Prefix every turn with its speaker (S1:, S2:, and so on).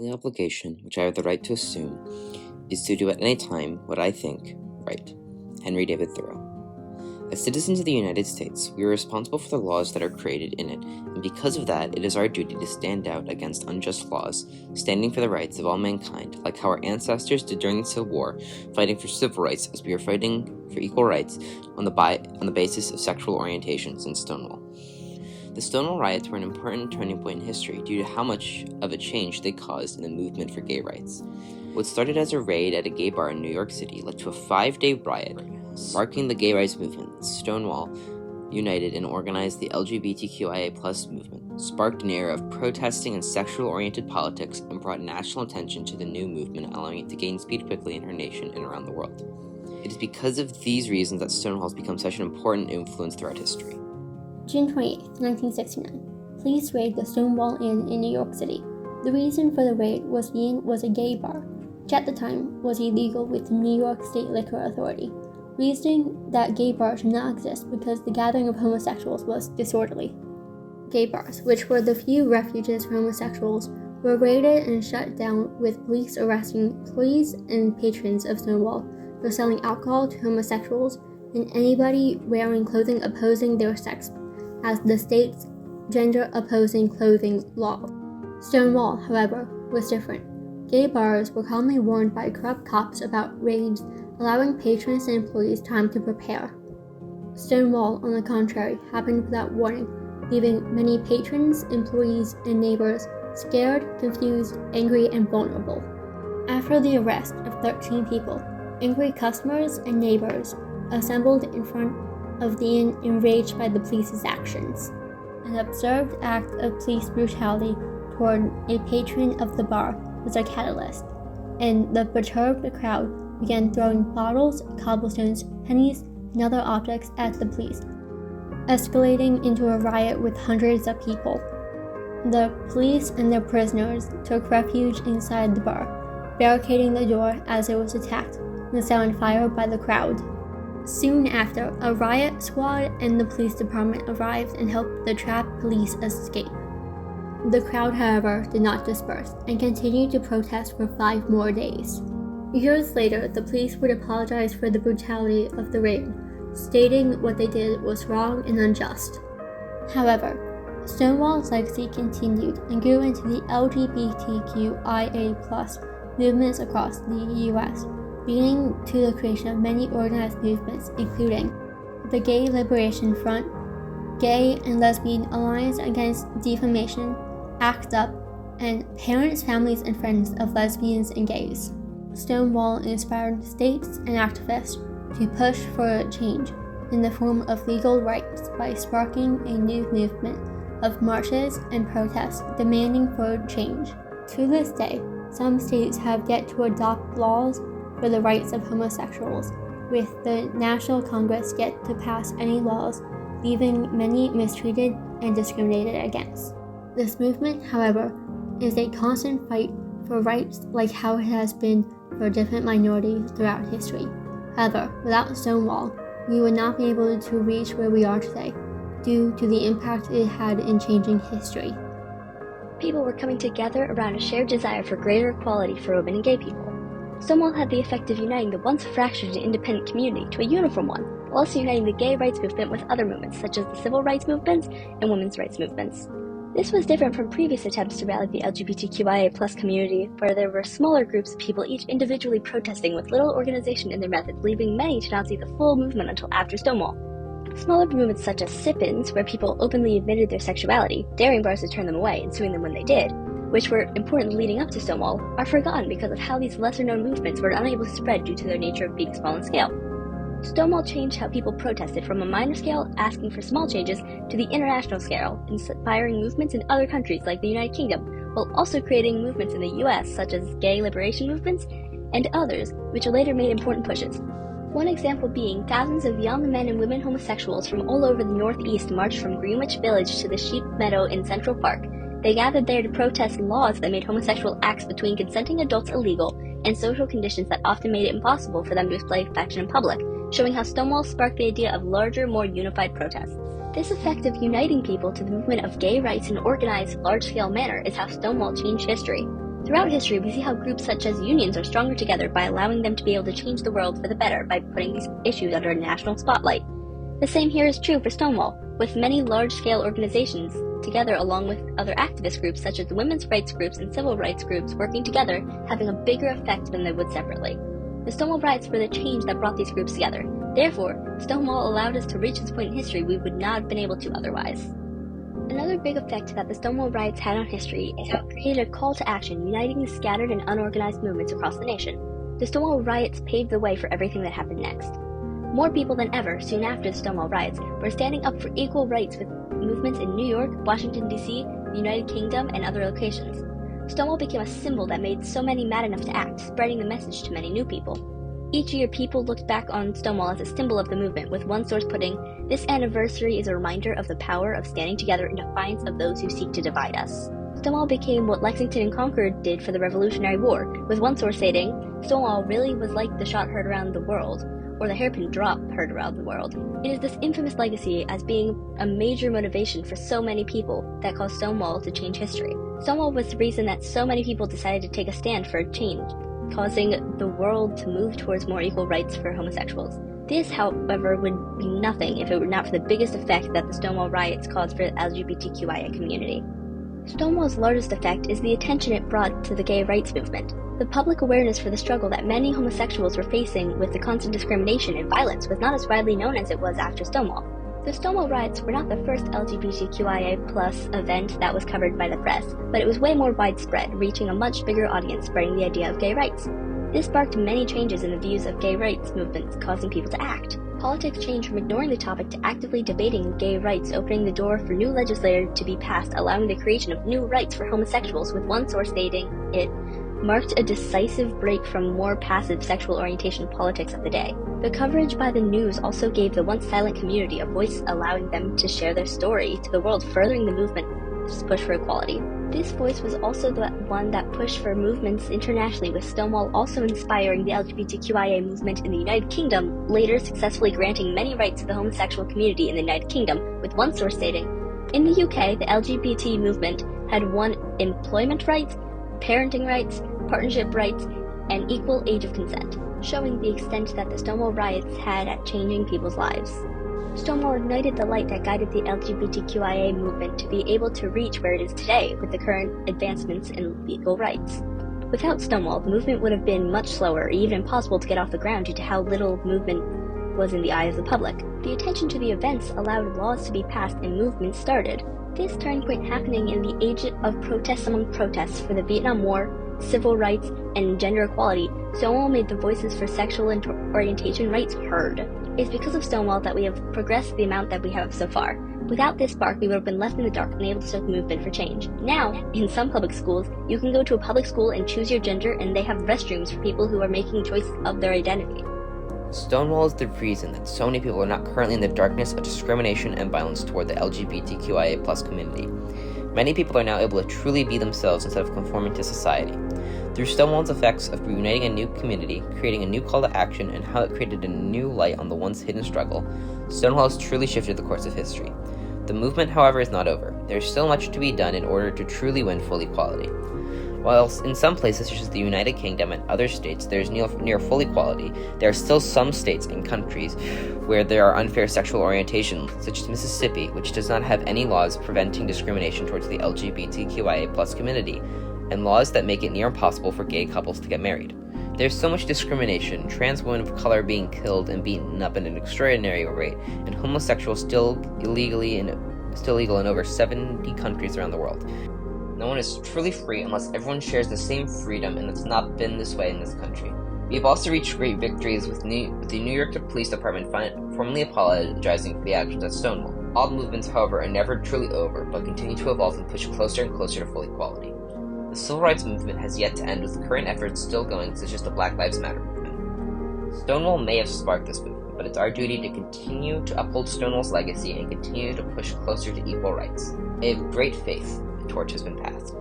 S1: only obligation which I have the right to assume is to do at any time what I think right. Henry David Thoreau. As citizens of the United States, we are responsible for the laws that are created in it, and because of that, it is our duty to stand out against unjust laws, standing for the rights of all mankind, like how our ancestors did during the Civil War, fighting for civil rights as we are fighting for equal rights on the basis of sexual orientations in Stonewall. The Stonewall Riots were an important turning point in history due to how much of a change they caused in the movement for gay rights. What started as a raid at a gay bar in New York City led to a 5-day riot, sparking the gay rights movement. Stonewall united and organized the LGBTQIA+ movement, sparked an era of protesting and sexual-oriented politics, and brought national attention to the new movement, allowing it to gain speed quickly in her nation and around the world. It is because of these reasons that Stonewall has become such an important influence throughout history.
S2: June 28, 1969. Police raid the Stonewall Inn in New York City. The reason for the raid was the inn was a gay bar, which at the time was illegal with the New York State Liquor Authority, reasoning that gay bars should not exist because the gathering of homosexuals was disorderly. Gay bars, which were the few refuges for homosexuals, were raided and shut down, with police arresting employees and patrons of Stonewall for selling alcohol to homosexuals and anybody wearing clothing opposing their sex as the state's gender-opposing clothing law. Stonewall, however, was different. Gay bars were commonly warned by corrupt cops about raids, allowing patrons and employees time to prepare. Stonewall, on the contrary, happened without warning, leaving many patrons, employees, and neighbors scared, confused, angry, and vulnerable. After the arrest of 13 people, angry customers and neighbors assembled in front of the inn, enraged by the police's actions. An observed act of police brutality toward a patron of the bar was a catalyst, and the perturbed crowd began throwing bottles, cobblestones, pennies, and other objects at the police, escalating into a riot with hundreds of people. The police and their prisoners took refuge inside the bar, barricading the door as it was attacked and set on fire by the crowd. Soon after, a riot squad and the police department arrived and helped the trapped police escape. The crowd, however, did not disperse and continued to protest for 5 more days. Years later, the police would apologize for the brutality of the raid, stating what they did was wrong and unjust. However, Stonewall's legacy continued and grew into the LGBTQIA+ movements across the U.S., leading to the creation of many organized movements, including the Gay Liberation Front, Gay and Lesbian Alliance Against Defamation, ACT UP, and Parents, Families, and Friends of Lesbians and Gays. Stonewall inspired states and activists to push for a change in the form of legal rights by sparking a new movement of marches and protests demanding for change. To this day, some states have yet to adopt laws for the rights of homosexuals, with the National Congress yet to pass any laws, leaving many mistreated and discriminated against. This movement, however, is a constant fight for rights like how it has been for different minorities throughout history. However, without Stonewall, we would not be able to reach where we are today, due to the impact it had in changing history.
S3: People were coming together around a shared desire for greater equality for women and gay people. Stonewall had the effect of uniting the once fractured and independent community to a uniform one, while also uniting the gay rights movement with other movements such as the civil rights movements and women's rights movements. This was different from previous attempts to rally the LGBTQIA+ community, where there were smaller groups of people each individually protesting with little organization in their methods, leaving many to not see the full movement until after Stonewall. Smaller movements such as sit-ins, where people openly admitted their sexuality, daring bars to turn them away and suing them when they did, which were important leading up to Stonewall, are forgotten because of how these lesser-known movements were unable to spread due to their nature of being small in scale. Stonewall changed how people protested from a minor scale, asking for small changes, to the international scale, inspiring movements in other countries like the United Kingdom, while also creating movements in the US such as gay liberation movements and others, which later made important pushes. One example being thousands of young men and women homosexuals from all over the Northeast marched from Greenwich Village to the Sheep Meadow in Central Park. They gathered there to protest laws that made homosexual acts between consenting adults illegal and social conditions that often made it impossible for them to display affection in public, showing how Stonewall sparked the idea of larger, more unified protests. This effect of uniting people to the movement of gay rights in an organized, large-scale manner is how Stonewall changed history. Throughout history, we see how groups such as unions are stronger together by allowing them to be able to change the world for the better by putting these issues under a national spotlight. The same here is true for Stonewall, with many large-scale organizations together along with other activist groups such as women's rights groups and civil rights groups working together, having a bigger effect than they would separately. The Stonewall Riots were the change that brought these groups together. Therefore, Stonewall allowed us to reach this point in history we would not have been able to otherwise. Another big effect that the Stonewall Riots had on history is how it created a call to action uniting the scattered and unorganized movements across the nation. The Stonewall Riots paved the way for everything that happened next. More people than ever, soon after the Stonewall Riots, were standing up for equal rights with movements in New York, Washington, D.C., the United Kingdom, and other locations. Stonewall became a symbol that made so many mad enough to act, spreading the message to many new people. Each year, people looked back on Stonewall as a symbol of the movement, with one source putting, "This anniversary is a reminder of the power of standing together in defiance of those who seek to divide us." Stonewall became what Lexington and Concord did for the Revolutionary War, with one source stating, "Stonewall really was like the shot heard around the world, or the hairpin drop heard around the world." It is this infamous legacy as being a major motivation for so many people that caused Stonewall to change history. Stonewall was the reason that so many people decided to take a stand for change, causing the world to move towards more equal rights for homosexuals. This, however, would be nothing if it were not for the biggest effect that the Stonewall Riots caused for the LGBTQIA community. Stonewall's largest effect is the attention it brought to the gay rights movement. The public awareness for the struggle that many homosexuals were facing with the constant discrimination and violence was not as widely known as it was after Stonewall. The Stonewall Riots were not the first LGBTQIA+ event that was covered by the press, but it was way more widespread, reaching a much bigger audience spreading the idea of gay rights. This sparked many changes in the views of gay rights movements, causing people to act. Politics changed from ignoring the topic to actively debating gay rights, opening the door for new legislation to be passed, allowing the creation of new rights for homosexuals, with one source stating it marked a decisive break from more passive sexual orientation politics of the day. The coverage by the news also gave the once silent community a voice, allowing them to share their story to the world, furthering the movement's push for equality. This voice was also the one that pushed for movements internationally, with Stonewall also inspiring the LGBTQIA movement in the United Kingdom, later successfully granting many rights to the homosexual community in the United Kingdom, with one source stating, "In the UK, the LGBT movement had won employment rights, parenting rights, partnership rights, and equal age of consent," showing the extent that the Stonewall Riots had at changing people's lives. Stonewall ignited the light that guided the LGBTQIA movement to be able to reach where it is today with the current advancements in legal rights. Without Stonewall, the movement would have been much slower or even impossible to get off the ground due to how little movement was in the eye of the public. The attention to the events allowed laws to be passed and movements started. This turning point happening in the age of protests among protests for the Vietnam War, civil rights, and gender equality, Stonewall made the voices for sexual orientation rights heard. It's because of Stonewall that we have progressed the amount that we have so far. Without this spark, we would have been left in the dark, unable to start the movement for change. Now, in some public schools, you can go to a public school and choose your gender, and they have restrooms for people who are making choice of their identity.
S1: Stonewall is the reason that so many people are not currently in the darkness of discrimination and violence toward the LGBTQIA+ community. Many people are now able to truly be themselves instead of conforming to society. Through Stonewall's effects of reuniting a new community, creating a new call to action, and how it created a new light on the once hidden struggle, Stonewall has truly shifted the course of history. The movement, however, is not over. There is still much to be done in order to truly win full equality. While in some places, such as the United Kingdom and other states, there is near full equality, there are still some states and countries where there are unfair sexual orientations, such as Mississippi, which does not have any laws preventing discrimination towards the LGBTQIA+ community, and laws that make it near impossible for gay couples to get married. There's so much discrimination, trans women of color being killed and beaten up at an extraordinary rate, and homosexuals still illegal in over 70 countries around the world. No one is truly free unless everyone shares the same freedom, and it's not been this way in this country. We have also reached great victories with the New York Police Department formally apologizing for the actions at Stonewall. All movements, however, are never truly over, but continue to evolve and push closer and closer to full equality. The civil rights movement has yet to end, with current efforts still going, such as the Black Lives Matter movement. Stonewall may have sparked this movement, but it's our duty to continue to uphold Stonewall's legacy and continue to push closer to equal rights. I have great faith the torch has been passed.